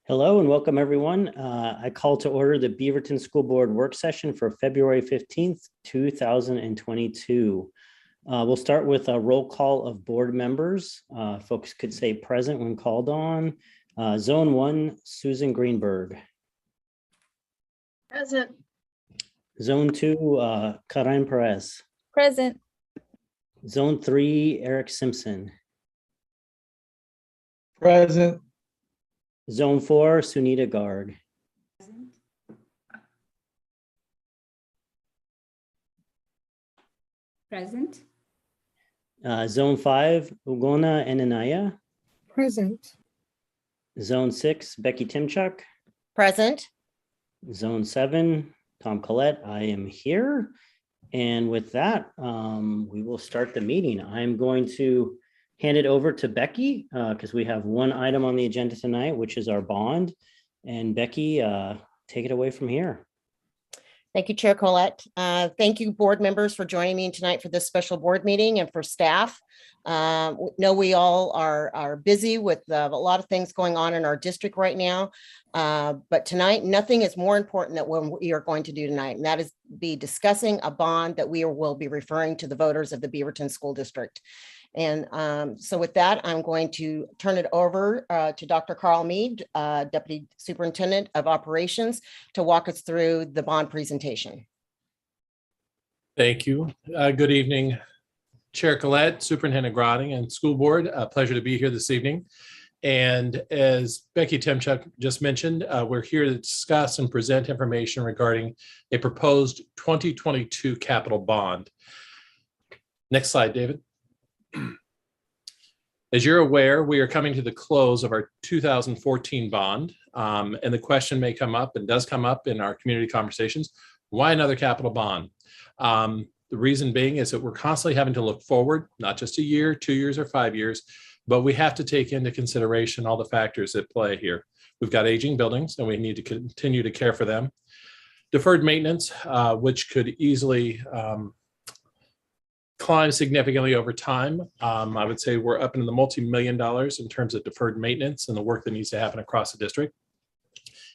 Hello and welcome everyone. I call to order the Beaverton School Board work session for February 15th, 2022. We'll start with a roll call of board members. Folks could say present when called on. Zone 1, Susan Greenberg. Present. Zone 2, Karen Perez. Present. Zone 3, Eric Simpson. Present. Zone 4, Sunita Garg. Present. Zone 5, Ugona Enanaya. Present. Zone 6, Becky Timchuk. Present. Zone 7, Tom Collette, I am here. And with that, we will start the meeting. I'm going to hand it over to Becky because we have one item on the agenda tonight, which is our bond. And Becky, take it away from here. Thank you, Chair Colette. Thank you, board members, for joining me tonight for this special board meeting, and for staff. Know we all are busy with a lot of things going on in our district right now. But tonight, nothing is more important than what we are going to do tonight, and that is be discussing a bond that we will be referring to the voters of the Beaverton School District. And so with that, I'm going to turn it over to Dr. Carl Mead, Deputy Superintendent of Operations, to walk us through the bond presentation. Thank you. Good evening, Chair Collette, Superintendent Grotting, and School Board. A pleasure to be here this evening. And as Becky Timchuk just mentioned, we're here to discuss and present information regarding a proposed 2022 capital bond. Next slide, David. As you're aware, we are coming to the close of our 2014 bond, and the question may come up and does come up in our community conversations: why another capital bond? The reason being is that we're constantly having to look forward, not just a year, 2 years, or 5 years, but we have to take into consideration all the factors at play here. We've got aging buildings, and we need to continue to care for them. Deferred maintenance, which could easily climb significantly over time. I would say we're up into the multi-million dollars in terms of deferred maintenance and the work that needs to happen across the district.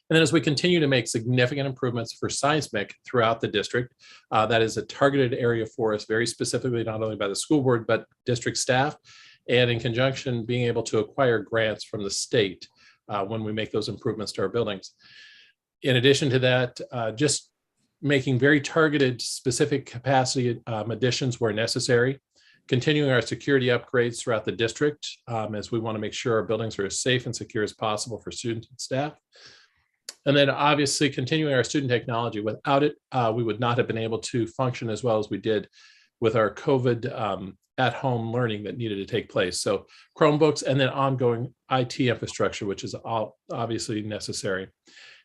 And then as we continue to make significant improvements for seismic throughout the district, that is a targeted area for us, very specifically, not only by the school board, but district staff, and in conjunction being able to acquire grants from the state when we make those improvements to our buildings. In addition to that, just making very targeted specific capacity additions where necessary, continuing our security upgrades throughout the district as we want to make sure our buildings are as safe and secure as possible for students and staff. And then obviously continuing our student technology. Without it, we would not have been able to function as well as we did with our COVID at-home learning that needed to take place. So Chromebooks, and then ongoing IT infrastructure, which is obviously necessary.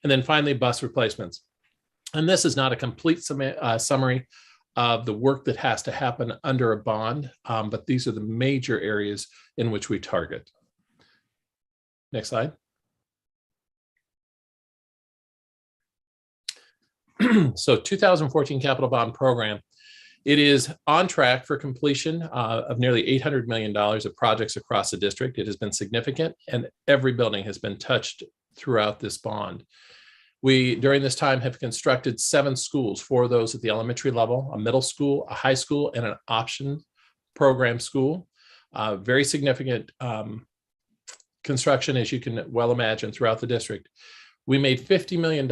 And then finally, bus replacements. And this is not a complete summary of the work that has to happen under a bond, but these are the major areas in which we target. Next slide. So 2014 capital bond program. It is on track for completion of nearly $800 million of projects across the district. It has been significant, and every building has been touched throughout this bond. We, during this time, have constructed 7 schools, 4 of those at the elementary level, a middle school, a high school, and an option program school. Very significant construction, as you can well imagine, throughout the district. We made $50 million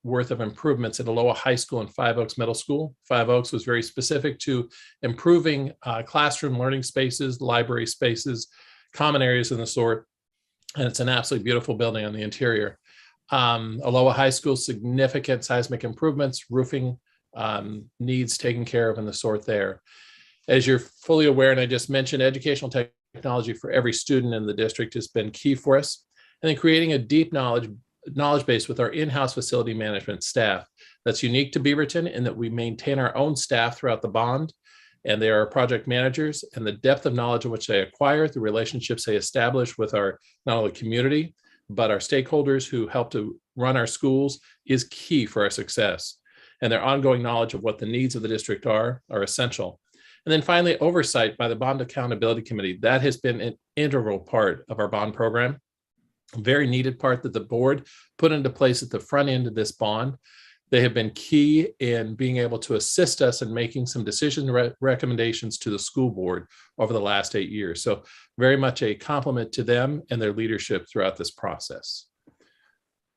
worth of improvements at Aloha High School and Five Oaks Middle School. Five Oaks was very specific to improving classroom learning spaces, library spaces, common areas of the sort, and it's an absolutely beautiful building on the interior. Aloha High School, significant seismic improvements, roofing needs taken care of in the sort there. As you're fully aware, and I just mentioned, educational technology for every student in the district has been key for us. And then creating a deep knowledge base with our in-house facility management staff. That's unique to Beaverton in that we maintain our own staff throughout the bond, and they are project managers, and the depth of knowledge in which they acquire, the relationships they establish with our not only community, but our stakeholders who help to run our schools is key for our success. And their ongoing knowledge of what the needs of the district are essential. And then finally, oversight by the Bond Accountability Committee. That has been an integral part of our bond program. very needed part that the board put into place at the front end of this bond. They have been key in being able to assist us in making some decision recommendations to the school board over the last 8 years. So very much a compliment to them and their leadership throughout this process.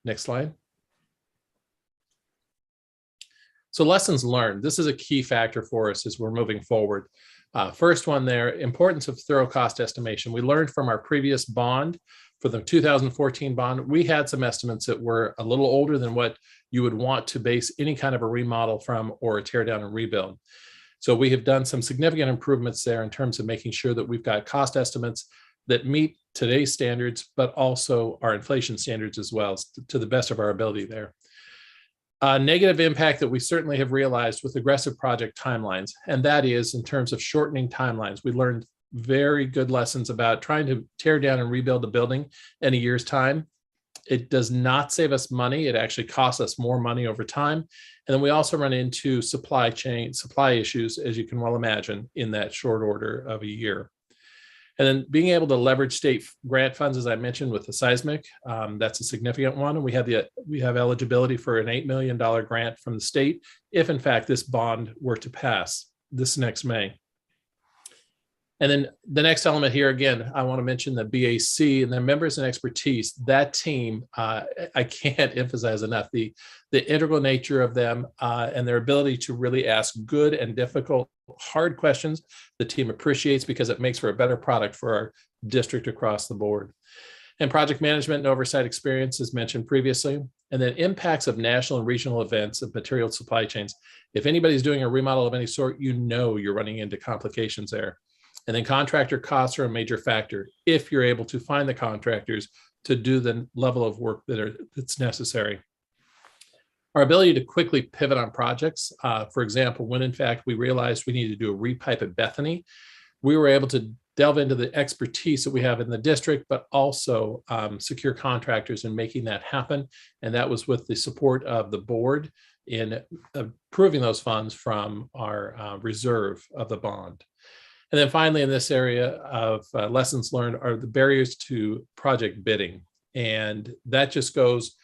Next slide. So lessons learned. This is a key factor for us as we're moving forward. First one there, importance of thorough cost estimation. We learned from our previous bond, for the 2014 bond, we had some estimates that were a little older than what you would want to base any kind of a remodel from or a tear down and rebuild. So we have done some significant improvements there in terms of making sure that we've got cost estimates that meet today's standards, but also our inflation standards as well, to the best of our ability there. Negative impact that we certainly have realized with aggressive project timelines, and that is in terms of shortening timelines. We learned very good lessons about trying to tear down and rebuild a building in a year's time. It does not save us money. It actually costs us more money over time. And then we also run into supply issues, as you can well imagine, in that short order of a year. And then being able to leverage state grant funds, as I mentioned, with the seismic, that's a significant one. And we have eligibility for an $8 million grant from the state if, in fact, this bond were to pass this next May. And then the next element here, again, I want to mention the BAC and their members and expertise. That team, I can't emphasize enough the integral nature of them and their ability to really ask good and difficult, hard questions. The team appreciates because it makes for a better product for our district across the board. And project management and oversight experience, as mentioned previously. And then impacts of national and regional events of material supply chains. If anybody's doing a remodel of any sort, you know you're running into complications there. And then contractor costs are a major factor if you're able to find the contractors to do the level of work that's necessary. Our ability to quickly pivot on projects, for example, when in fact we realized we needed to do a repipe at Bethany, we were able to delve into the expertise that we have in the district, but also secure contractors in making that happen. And that was with the support of the board in approving those funds from our reserve of the bond. And then finally, in this area of lessons learned are the barriers to project bidding. And that just goes,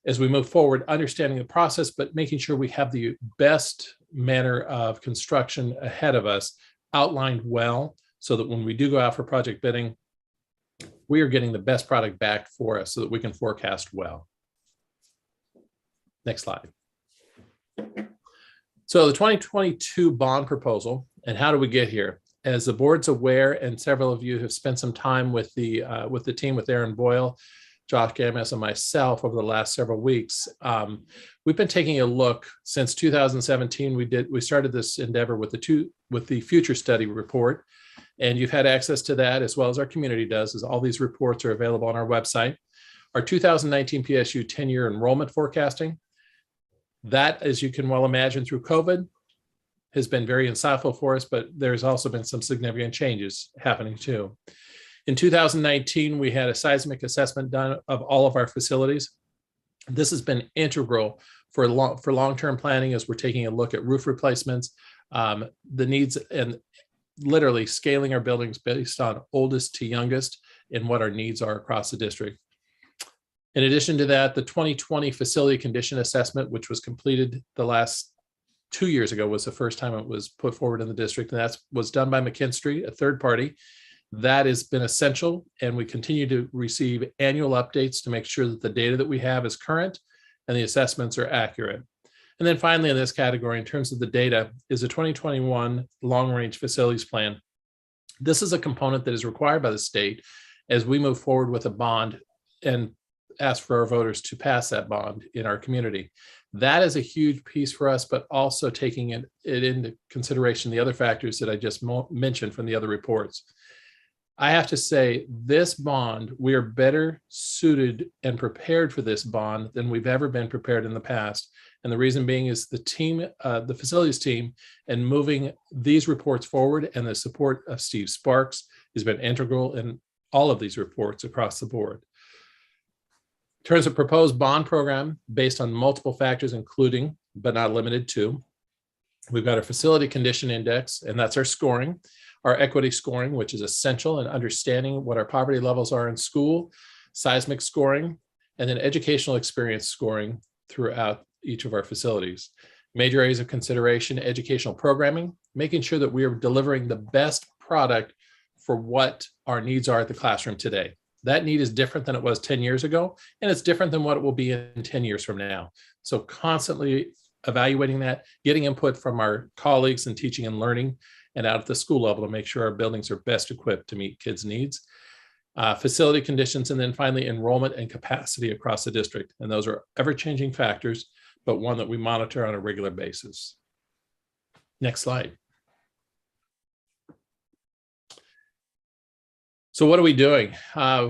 as we move forward, understanding the process, but making sure we have the best manner of construction ahead of us outlined well, so that when we do go out for project bidding, we are getting the best product back for us so that we can forecast well. Next slide. So the 2022 bond proposal, and how do we get here? As the board's aware, and several of you have spent some time with the team, with Aaron Boyle, Josh Gamas, and myself over the last several weeks, we've been taking a look since 2017. We started this endeavor with the future study report, and you've had access to that as well as our community does, as all these reports are available on our website. Our 2019 PSU 10-year enrollment forecasting, that, as you can well imagine, through COVID, has been very insightful for us, but there's also been some significant changes happening too. In 2019, we had a seismic assessment done of all of our facilities. This has been integral for long-term planning as we're taking a look at roof replacements, the needs, and literally scaling our buildings based on oldest to youngest and what our needs are across the district. In addition to that, the 2020 facility condition assessment, which was completed the last 2 years ago, was the first time it was put forward in the district, and that was done by McKinstry, a third party. That has been essential, and we continue to receive annual updates to make sure that the data that we have is current and the assessments are accurate. And then finally, in this category, in terms of the data, is the 2021 long-range facilities plan. This is a component that is required by the state as we move forward with a bond and ask for our voters to pass that bond in our community. That is a huge piece for us, but also taking it into consideration the other factors that I just mentioned from the other reports. I have to say, this bond, we are better suited and prepared for this bond than we've ever been prepared in the past. And the reason being is the team, the facilities team, and moving these reports forward, and the support of Steve Sparks has been integral in all of these reports across the board. In terms of proposed bond program, based on multiple factors, including, but not limited to, we've got our facility condition index, and that's our scoring, our equity scoring, which is essential in understanding what our poverty levels are in school, seismic scoring, and then educational experience scoring throughout each of our facilities. Major areas of consideration: educational programming, making sure that we are delivering the best product for what our needs are at the classroom today. That need is different than it was 10 years ago, and it's different than what it will be in 10 years from now. So constantly evaluating that, getting input from our colleagues in teaching and learning and out at the school level to make sure our buildings are best equipped to meet kids' needs. Facility conditions, and then finally enrollment and capacity across the district. And those are ever-changing factors, but one that we monitor on a regular basis. Next slide. So what are we doing?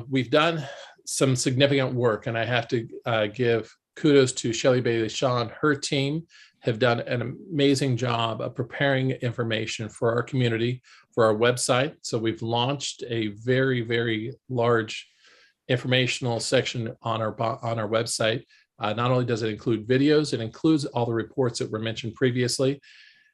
We've done some significant work, and I have to give kudos to Shelley Bailey Shaw and her team have done an amazing job of preparing information for our community, for our website. So we've launched a very, very large informational section on our website. Not only does it include videos, it includes all the reports that were mentioned previously.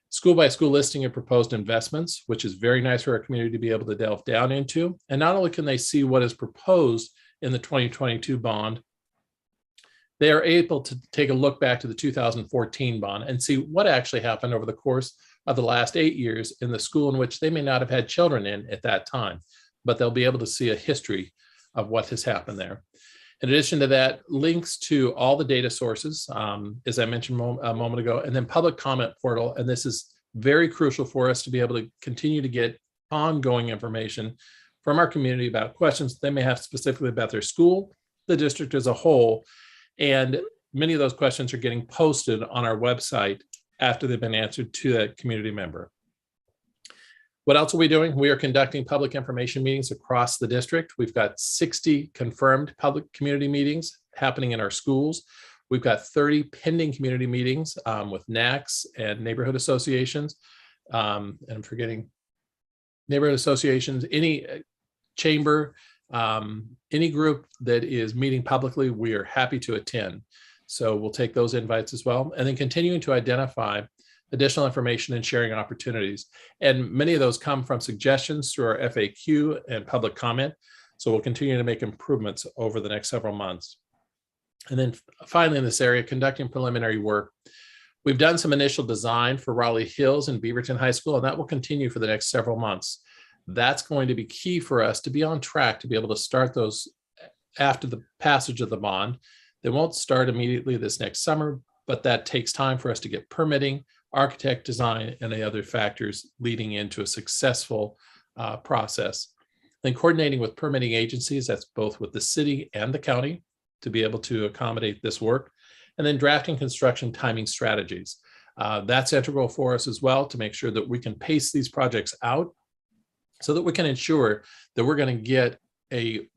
School by school listing of proposed investments, which is very nice for our community to be able to delve down into. And not only can they see what is proposed in the 2022 bond, they are able to take a look back to the 2014 bond and see what actually happened over the course of the last 8 years in the school in which they may not have had children in at that time, but they'll be able to see a history of what has happened there. In addition to that, links to all the data sources, as I mentioned a moment ago, and then public comment portal. And this is very crucial for us to be able to continue to get ongoing information from our community about questions they may have specifically about their school, the district as a whole. And many of those questions are getting posted on our website after they've been answered to that community member. What else are we doing? We are conducting public information meetings across the district. We've got 60 confirmed public community meetings happening in our schools. We've got 30 pending community meetings with NACs and neighborhood associations. And I'm forgetting neighborhood associations, any chamber, any group that is meeting publicly, we are happy to attend. So we'll take those invites as well. And then continuing to identify additional information and sharing opportunities. And many of those come from suggestions through our FAQ and public comment. So we'll continue to make improvements over the next several months. And then finally in this area, conducting preliminary work. We've done some initial design for Raleigh Hills and Beaverton High School, and that will continue for the next several months. That's going to be key for us to be on track to be able to start those after the passage of the bond. They won't start immediately this next summer, but that takes time for us to get permitting, architect design, and the other factors leading into a successful process. Then coordinating with permitting agencies, that's both with the city and the county, to be able to accommodate this work. And then drafting construction timing strategies. That's integral for us as well to make sure that we can pace these projects out so that we can ensure that we're going to get a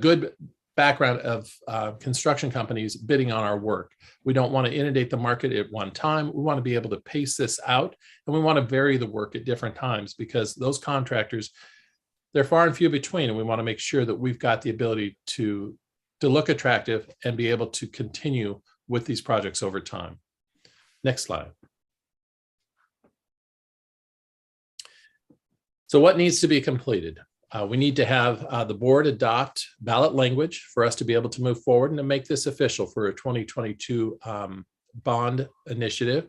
good background of construction companies bidding on our work. We don't want to inundate the market at one time. We want to be able to pace this out, and we want to vary the work at different times because those contractors, they're far and few between, and we want to make sure that we've got the ability to look attractive and be able to continue with these projects over time. Next slide. So what needs to be completed? We need to have the board adopt ballot language for us to be able to move forward and to make this official for a 2022 bond initiative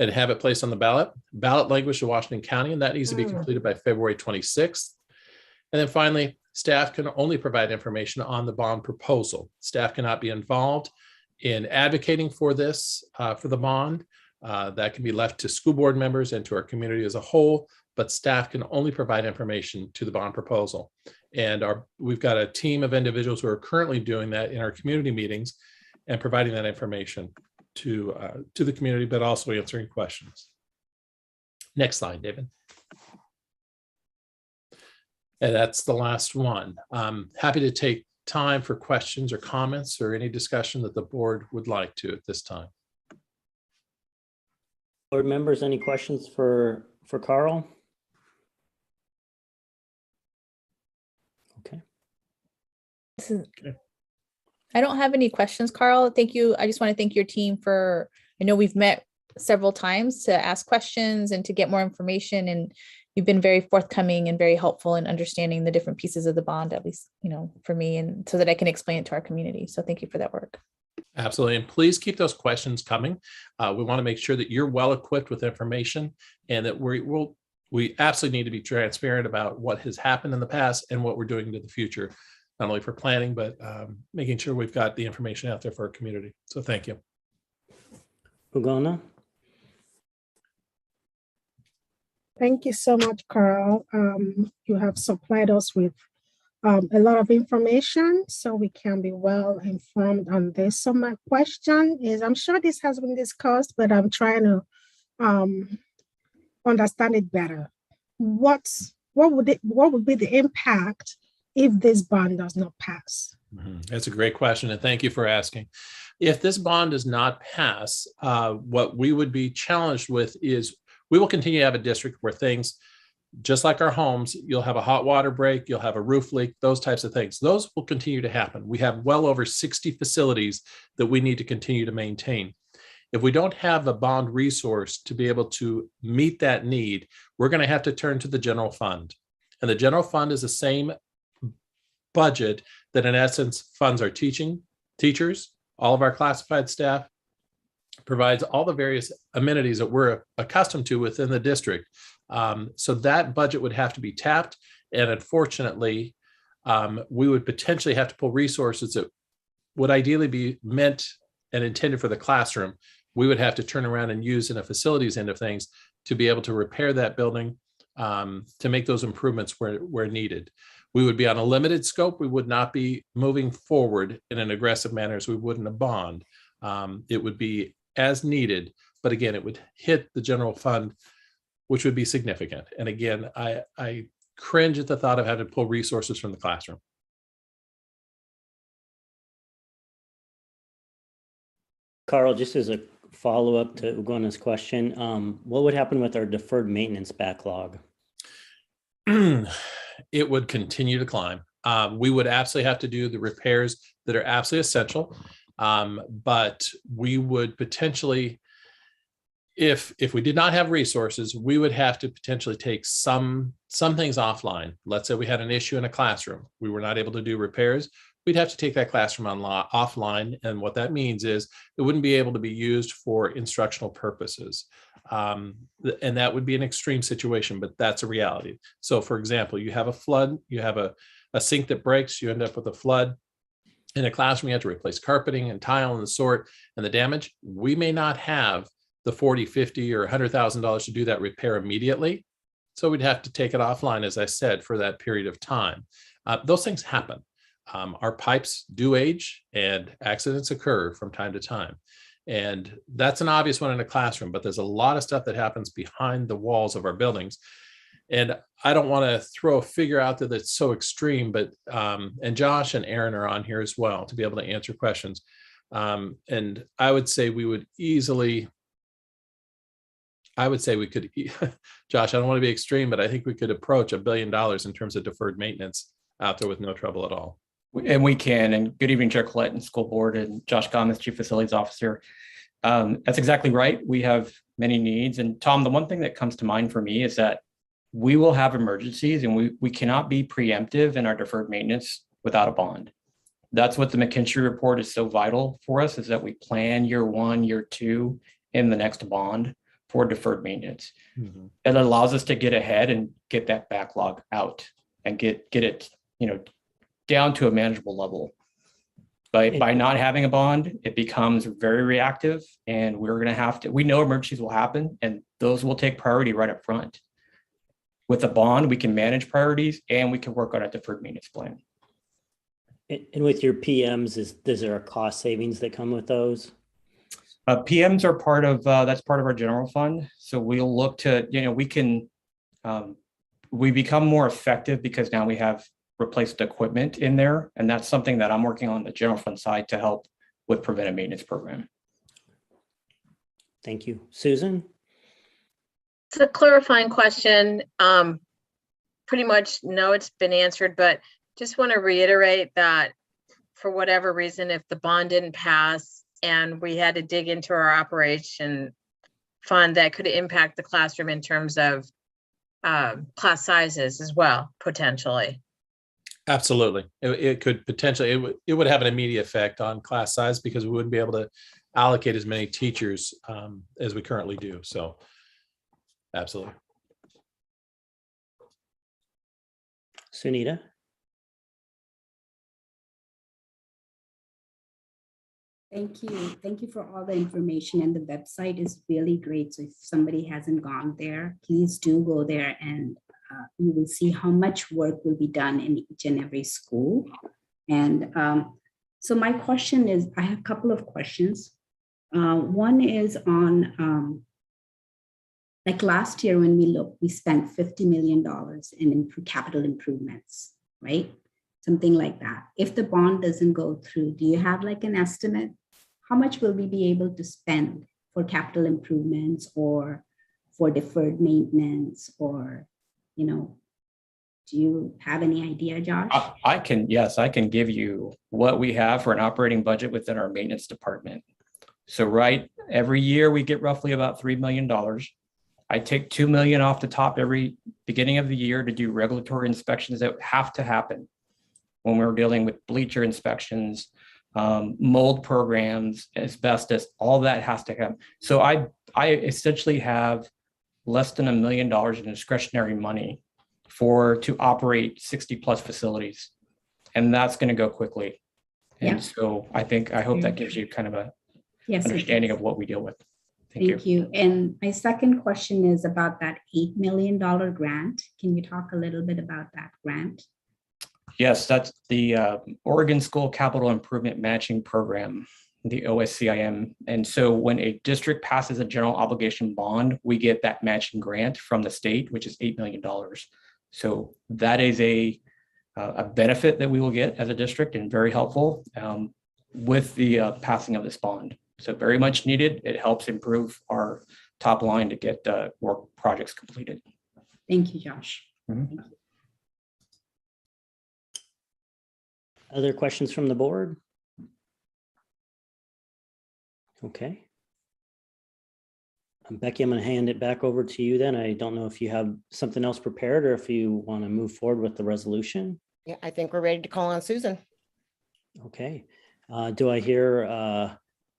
and have it placed on the ballot. Ballot language to Washington County, and that needs to be completed by February 26th. And then finally, staff can only provide information on the bond proposal. Staff cannot be involved in advocating for this, for the bond. That can be left to school board members and to our community as a whole, but staff can only provide information to the bond proposal. And we've got a team of individuals who are currently doing that in our community meetings and providing that information to the community, but also answering questions. Next slide, David. And that's the last one. Happy to take time for questions or comments or any discussion that the board would like to at this time. Board members, any questions for Carl? Okay. I don't have any questions, Carl. Thank you. I just want to thank your team for, I know we've met several times to ask questions and to get more information. And you've been very forthcoming and very helpful in understanding the different pieces of the bond, at least, for me, and so that I can explain it to our community. So thank you for that work. Absolutely. And please keep those questions coming. We want to make sure that you're well equipped with information and that we absolutely need to be transparent about what has happened in the past and what we're doing into the future, not only for planning, but making sure we've got the information out there for our community. So thank you. Ugonna? Thank you so much, Carl. You have supplied us with a lot of information so we can be well informed on this. So my question is, I'm sure this has been discussed, but I'm trying to understand it better. What would be the impact if this bond does not pass? That's a great question, and thank you for asking. If this bond does not pass, what we would be challenged with is we will continue to have a district where things, just like our homes, you'll have a hot water break, you'll have a roof leak, those types of things. Those will continue to happen. We have well over 60 facilities that we need to continue to maintain. If we don't have a bond resource to be able to meet that need, we're going to have to turn to the general fund. And the general fund is the same budget that in essence funds our teachers, all of our classified staff, provides all the various amenities that we're accustomed to within the district. So that budget would have to be tapped. And unfortunately, we would potentially have to pull resources that would ideally be meant and intended for the classroom. We would have to turn around and use in a facilities end of things to be able to repair that building, to make those improvements where needed. We would be on a limited scope. We would not be moving forward in an aggressive manner as we would in a bond. It would be as needed, but again, it would hit the general fund, which would be significant. And again, I cringe at the thought of having to pull resources from the classroom. Carl, just as a follow-up to Ugonna's question, what would happen with our deferred maintenance backlog? It would continue to climb. We would absolutely have to do the repairs that are absolutely essential. But we would potentially, if we did not have resources, we would have to potentially take some things offline. Let's say we had an issue in a classroom. We were not able to do repairs. We'd have to take that classroom offline. And what that means is it wouldn't be able to be used for instructional purposes. And that would be an extreme situation, but that's a reality. So for example, you have a flood, you have a sink that breaks, you end up with a flood. In a classroom, you have to replace carpeting and tile and the sort and the damage. We may not have the $40, $50, or $100,000 to do that repair immediately. So we'd have to take it offline, as I said, for that period of time. Those things happen. Our pipes do age and accidents occur from time to time. And that's an obvious one in a classroom, but there's a lot of stuff that happens behind the walls of our buildings. And I don't want to throw a figure out there that's so extreme, but and Josh and Aaron are on here as well to be able to answer questions. And I would say we would easily, Josh, I don't want to be extreme, but I think we could approach $1 billion in terms of deferred maintenance out there with no trouble at all. And we can. And good evening, Chair Collette and School Board, and Josh Gomez, Chief Facilities Officer. That's exactly right. We have many needs. And Tom, the one thing that comes to mind for me is that we will have emergencies, and we cannot be preemptive in our deferred maintenance without a bond. That's what the McKinstry report is so vital for us, is that we plan year one, year two in the next bond for deferred maintenance. Mm-hmm. It allows us to get ahead and get that backlog out and get it, down to a manageable level. But by not having a bond, it becomes very reactive, and we know emergencies will happen, and those will take priority right up front. With a bond, we can manage priorities and we can work on a deferred maintenance plan. And with your PMs, is there a cost savings that come with those? PMs are that's part of our general fund. So we'll look to, we become more effective because now we have replaced equipment in there. And that's something that I'm working on the general fund side to help with preventive maintenance program. Thank you. Susan? It's a clarifying question. Pretty much, no, it's been answered, but just want to reiterate that for whatever reason, if the bond didn't pass and we had to dig into our operation fund that could impact the classroom in terms of class sizes as well, potentially. Absolutely. It could potentially, it would have an immediate effect on class size because we wouldn't be able to allocate as many teachers as we currently do. So absolutely. Sunita? Thank you. Thank you for all the information, and the website is really great. So if somebody hasn't gone there, please do go there, and you will see how much work will be done in each and every school. And so my question is, I have a couple of questions. One is on like last year when we spent $50 million in capital improvements, right? Something like that. If the bond doesn't go through, do you have like an estimate? How much will we be able to spend for capital improvements or for deferred maintenance, or, you know, do you have any idea, Josh? Yes, I can give you what we have for an operating budget within our maintenance department. So every year we get roughly about $3 million. I take $2 million off the top every beginning of the year to do regulatory inspections that have to happen when we're dealing with bleacher inspections, mold programs, asbestos, all that has to happen. So I essentially have less than $1 million in discretionary money to operate 60 plus facilities. And that's going to go quickly. And so I hope that gives you kind of a understanding of what we deal with. Thank you. And my second question is about that $8 million grant. Can you talk a little bit about that grant? Yes, that's the Oregon School Capital Improvement Matching Program, the OSCIM. And so when a district passes a general obligation bond, we get that matching grant from the state, which is $8 million. So that is a benefit that we will get as a district, and very helpful with the passing of this bond. So very much needed. It helps improve our top line to get more projects completed. Thank you, Josh. Mm-hmm. Thank you. Other questions from the board? Okay. Becky, I'm going to hand it back over to you then. I don't know if you have something else prepared or if you want to move forward with the resolution. Yeah, I think we're ready to call on Susan. Okay. Do I hear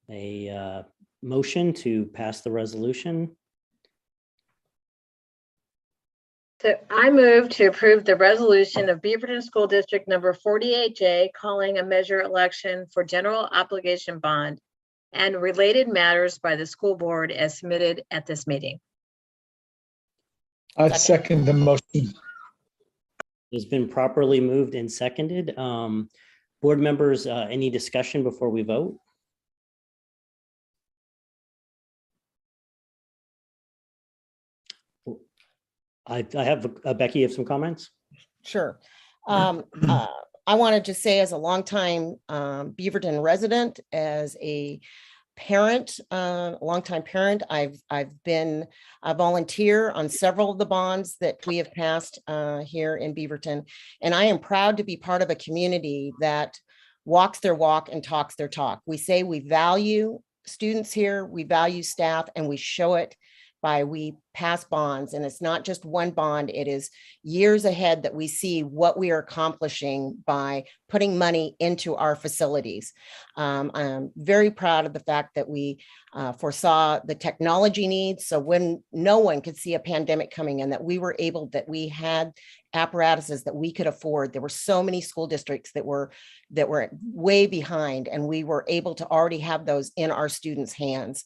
a motion to pass the resolution? So I move to approve the resolution of Beaverton School District number 48J, calling a measure election for general obligation bond and related matters by the school board as submitted at this meeting. I second the motion. It's been properly moved and seconded. Board members, any discussion before we vote? I have Becky, you have some comments? Sure. I wanted to say, as a longtime Beaverton resident, as a parent, a longtime parent, I've been a volunteer on several of the bonds that we have passed here in Beaverton, and I am proud to be part of a community that walks their walk and talks their talk. We say we value students here, we value staff, and we show it by we pass bonds. And it's not just one bond, it is years ahead that we see what we are accomplishing by putting money into our facilities. I'm very proud of the fact that we foresaw the technology needs. So when no one could see a pandemic coming, and that we were able, that we had apparatuses that we could afford. There were so many school districts that were way behind, and we were able to already have those in our students' hands.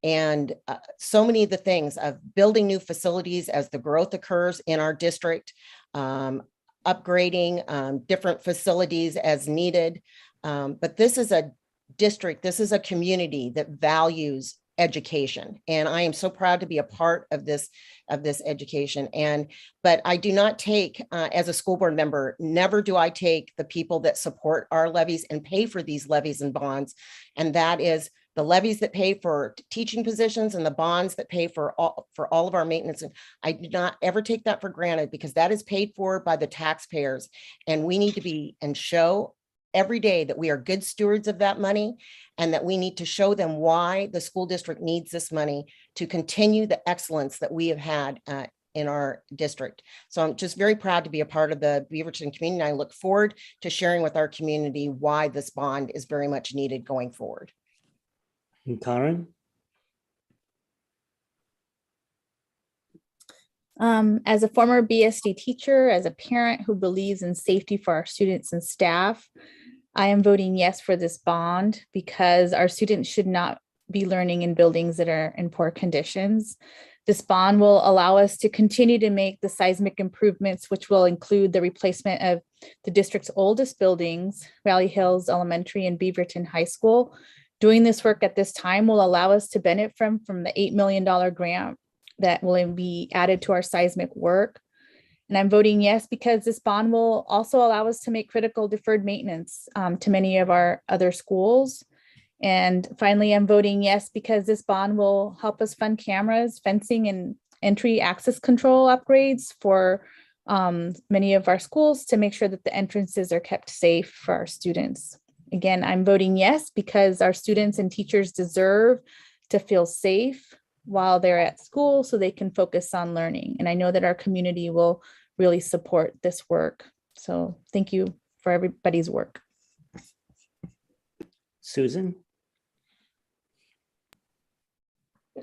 And so many of the things of building new facilities as the growth occurs in our district, upgrading different facilities as needed. But this is a district, this is a community that values education. And I am so proud to be a part of this education. But I do not take, as a school board member, never do I take the people that support our levies and pay for these levies and bonds. And that is the levies that pay for teaching positions and the bonds that pay for all of our maintenance. And I do not ever take that for granted, because that is paid for by the taxpayers. And we need to be and show every day that we are good stewards of that money and that we need to show them why the school district needs this money to continue the excellence that we have had in our district. So I'm just very proud to be a part of the Beaverton community. I look forward to sharing with our community why this bond is very much needed going forward. And Karen? As a former BSD teacher, as a parent who believes in safety for our students and staff, I am voting yes for this bond because our students should not be learning in buildings that are in poor conditions. This bond will allow us to continue to make the seismic improvements, which will include the replacement of the district's oldest buildings, Valley Hills Elementary and Beaverton High School. Doing this work at this time will allow us to benefit from the $8 million grant that will be added to our seismic work. And I'm voting yes because this bond will also allow us to make critical deferred maintenance to many of our other schools. And finally, I'm voting yes because this bond will help us fund cameras, fencing, and entry access control upgrades for many of our schools to make sure that the entrances are kept safe for our students. Again, I'm voting yes because our students and teachers deserve to feel safe while they're at school so they can focus on learning. And I know that our community will really support this work. So thank you for everybody's work. Susan?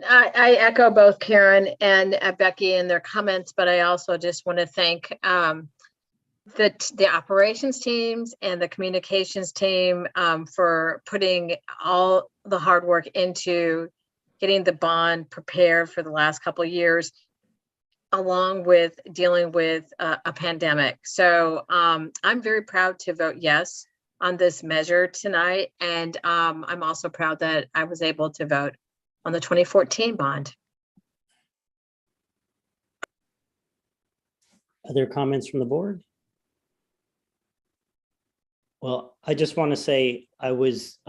I echo both Karen and Becky in their comments, but I also just want to thank the operations teams and the communications team for putting all the hard work into getting the bond prepared for the last couple of years, along with dealing with a pandemic. So I'm very proud to vote yes on this measure tonight. And I'm also proud that I was able to vote on the 2014 bond. Other comments from the board? Well, I just want to say I was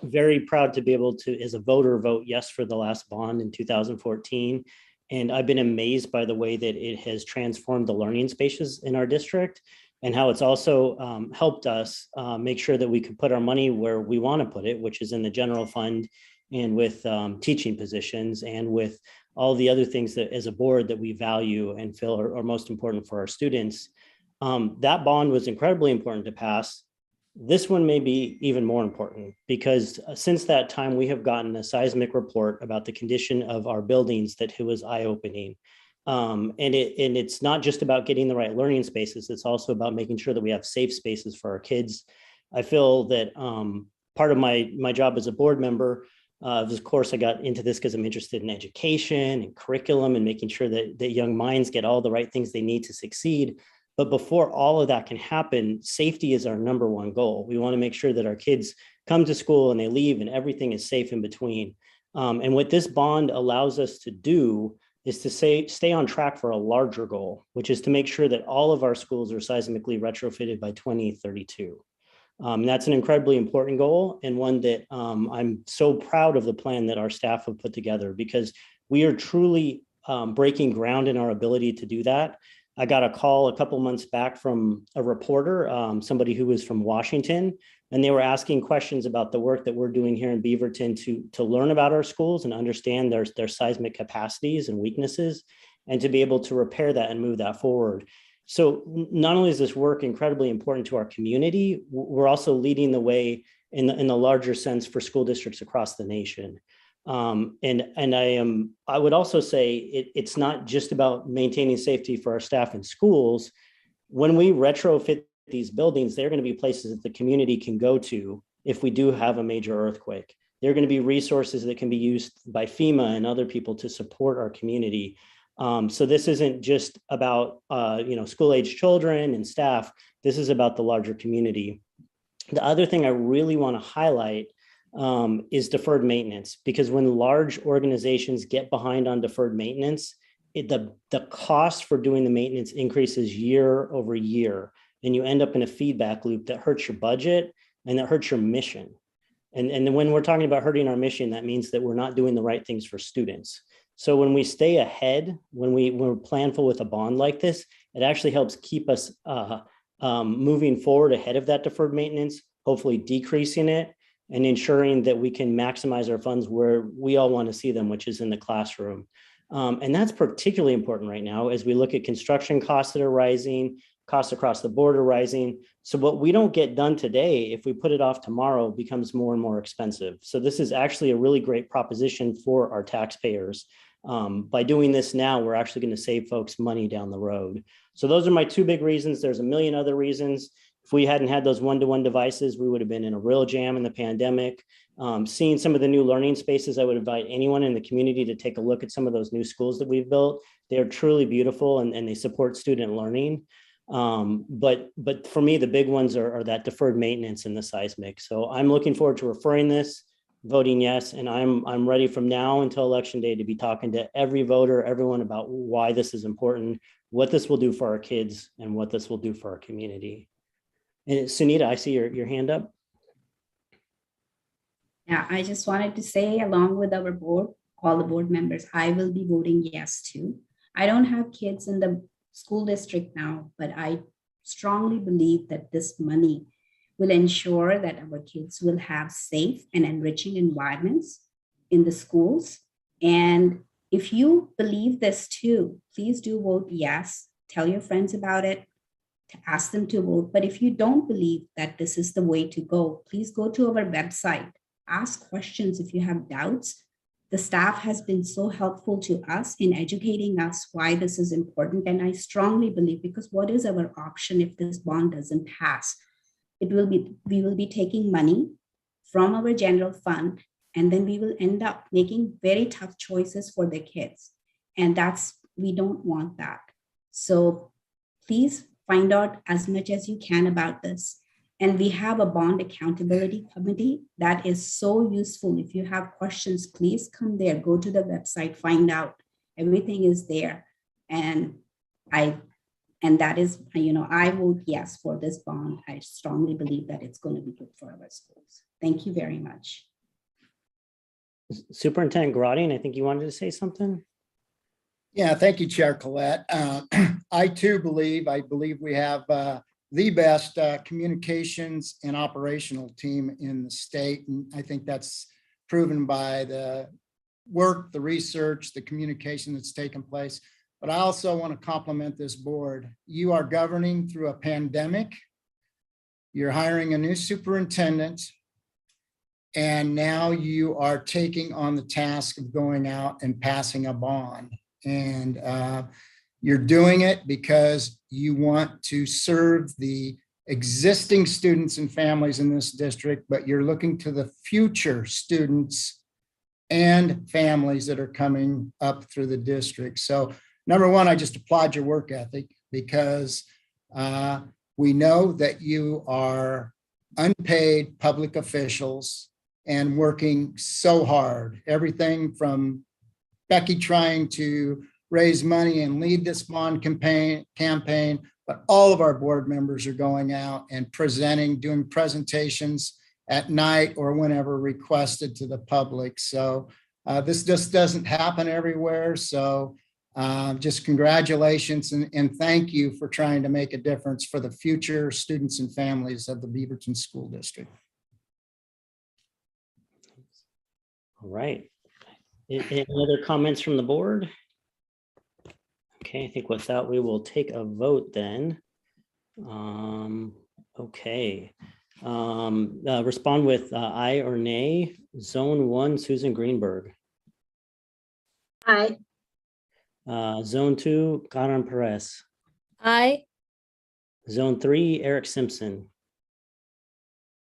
very proud to be able to, as a voter, vote yes for the last bond in 2014. And I've been amazed by the way that it has transformed the learning spaces in our district and how it's also helped us make sure that we could put our money where we want to put it, which is in the general fund and with teaching positions and with all the other things that as a board that we value and feel are most important for our students. That bond was incredibly important to pass. This one may be even more important because since that time, we have gotten a seismic report about the condition of our buildings that it was eye-opening. And it's not just about getting the right learning spaces, it's also about making sure that we have safe spaces for our kids. I feel that part of my job as a board member, of course, I got into this because I'm interested in education and curriculum and making sure that young minds get all the right things they need to succeed. But before all of that can happen, safety is our number one goal. We want to make sure that our kids come to school and they leave and everything is safe in between. And what this bond allows us to do is to stay on track for a larger goal, which is to make sure that all of our schools are seismically retrofitted by 2032. That's an incredibly important goal and one that I'm so proud of the plan that our staff have put together because we are truly breaking ground in our ability to do that. I got a call a couple months back from a reporter, somebody who was from Washington, and they were asking questions about the work that we're doing here in Beaverton to learn about our schools and understand their seismic capacities and weaknesses, and to be able to repair that and move that forward. So not only is this work incredibly important to our community, we're also leading the way in the larger sense for school districts across the nation. And I would also say it's not just about maintaining safety for our staff in schools. When we retrofit these buildings, they're going to be places that the community can go to if we do have a major earthquake. They're going to be resources that can be used by FEMA and other people to support our community. So this isn't just about school-age children and staff. This is about the larger community. The other thing I really want to highlight is deferred maintenance, because when large organizations get behind on deferred maintenance, the cost for doing the maintenance increases year over year, and you end up in a feedback loop that hurts your budget and that hurts your mission. And then when we're talking about hurting our mission, that means that we're not doing the right things for students. So when we stay ahead, when we're planful with a bond like this, it actually helps keep us moving forward ahead of that deferred maintenance, hopefully decreasing it and ensuring that we can maximize our funds where we all want to see them, which is in the classroom. And that's particularly important right now as we look at construction costs that are rising, costs across the board are rising. So what we don't get done today, if we put it off tomorrow, becomes more and more expensive. So this is actually a really great proposition for our taxpayers. By doing this now, we're actually going to save folks money down the road. So those are my two big reasons. There's a million other reasons. If we hadn't had those one-to-one devices, we would have been in a real jam in the pandemic. Seeing some of the new learning spaces, I would invite anyone in the community to take a look at some of those new schools that we've built. They're truly beautiful and they support student learning. But for me, the big ones are that deferred maintenance and the seismic. So I'm looking forward to referring this, voting yes, and I'm ready from now until election day to be talking to every voter, everyone about why this is important, what this will do for our kids, and what this will do for our community. And Sunita, I see your hand up. Yeah, I just wanted to say, along with our board, all the board members, I will be voting yes too. I don't have kids in the school district now, but I strongly believe that this money will ensure that our kids will have safe and enriching environments in the schools. And if you believe this too, please do vote yes. Tell your friends about it, to ask them to vote. But if you don't believe that this is the way to go, please go to our website, ask questions if you have doubts. The staff has been so helpful to us in educating us why this is important. And I strongly believe, because what is our option if this bond doesn't pass? We will be taking money from our general fund, and then we will end up making very tough choices for the kids. And we don't want that. So please find out as much as you can about this. And we have a bond accountability committee that is so useful. If you have questions, please come there, go to the website, find out. Everything is there. And that is, I vote yes for this bond. I strongly believe that it's going to be good for our schools. Thank you very much. Superintendent Grotting, I think you wanted to say something. Yeah, thank you, Chair Collette. I too believe we have the best communications and operational team in the state. And I think that's proven by the work, the research, the communication that's taken place. But I also want to compliment this board. You are governing through a pandemic. You're hiring a new superintendent. And now you are taking on the task of going out and passing a bond. And you're doing it because you want to serve the existing students and families in this district, but you're looking to the future students and families that are coming up through the district. So number one, I just applaud your work ethic, because we know that you are unpaid public officials and working so hard. Everything from Becky trying to raise money and lead this bond campaign, but all of our board members are going out and presenting, doing presentations at night or whenever requested to the public. So this just doesn't happen everywhere. So just congratulations and thank you for trying to make a difference for the future students and families of the Beaverton School District. All right. Any other comments from the board? Okay, I think with that, we will take a vote then. Okay. Respond with aye or nay. Zone 1, Susan Greenberg. Aye. Zone 2, Karen Perez. Aye. Zone 3, Eric Simpson.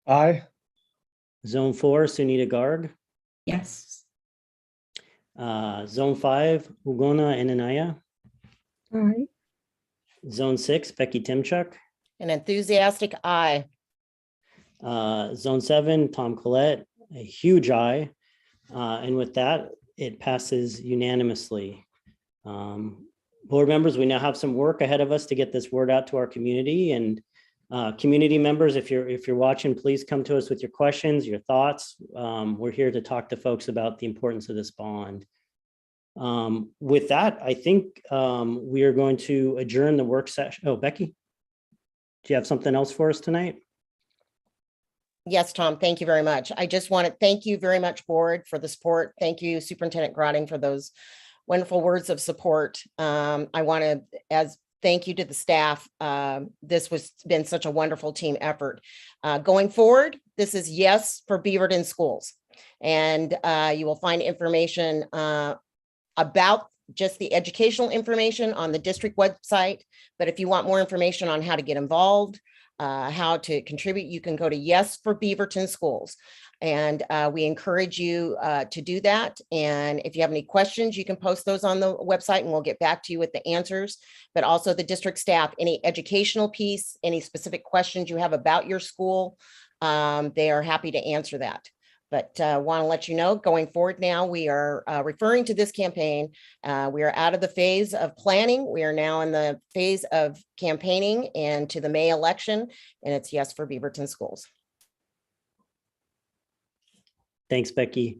Aye. Zone 4, Sunita Garg. Yes. Zone 5, Ugona Enanaya. Aye. Zone 6, Becky Timchuk. An enthusiastic aye. Zone 7, Tom Collette, a huge aye. And with that, it passes unanimously. Board members, we now have some work ahead of us to get this word out to our community. And community members, if you're watching, please come to us with your questions, your thoughts. We're here to talk to folks about the importance of this bond. With that, I think we are going to adjourn the work session. Oh, Becky, Do you have something else for us tonight? Yes, Tom, thank you very much. I just want to thank you very much, board, for the support. Thank you, Superintendent Grotting, for those wonderful words of support. I want to, as thank you to the staff. This was been such a wonderful team effort. Going forward, this is Yes for Beaverton Schools. And you will find information about just the educational information on the district website. But if you want more information on how to get involved, how to contribute, you can go to Yes for Beaverton Schools. And we encourage you to do that. And if you have any questions, you can post those on the website and we'll get back to you with the answers. But also the district staff, any educational piece, any specific questions you have about your school, they are happy to answer that. But want to let you know, going forward now, we are referring to this campaign. We are out of the phase of planning. We are now in the phase of campaigning and to the May election, and it's Yes for Beaverton Schools. Thanks, Becky.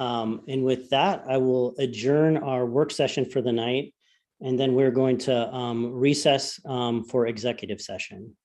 And with that, I will adjourn our work session for the night, and then we're going to recess for executive session.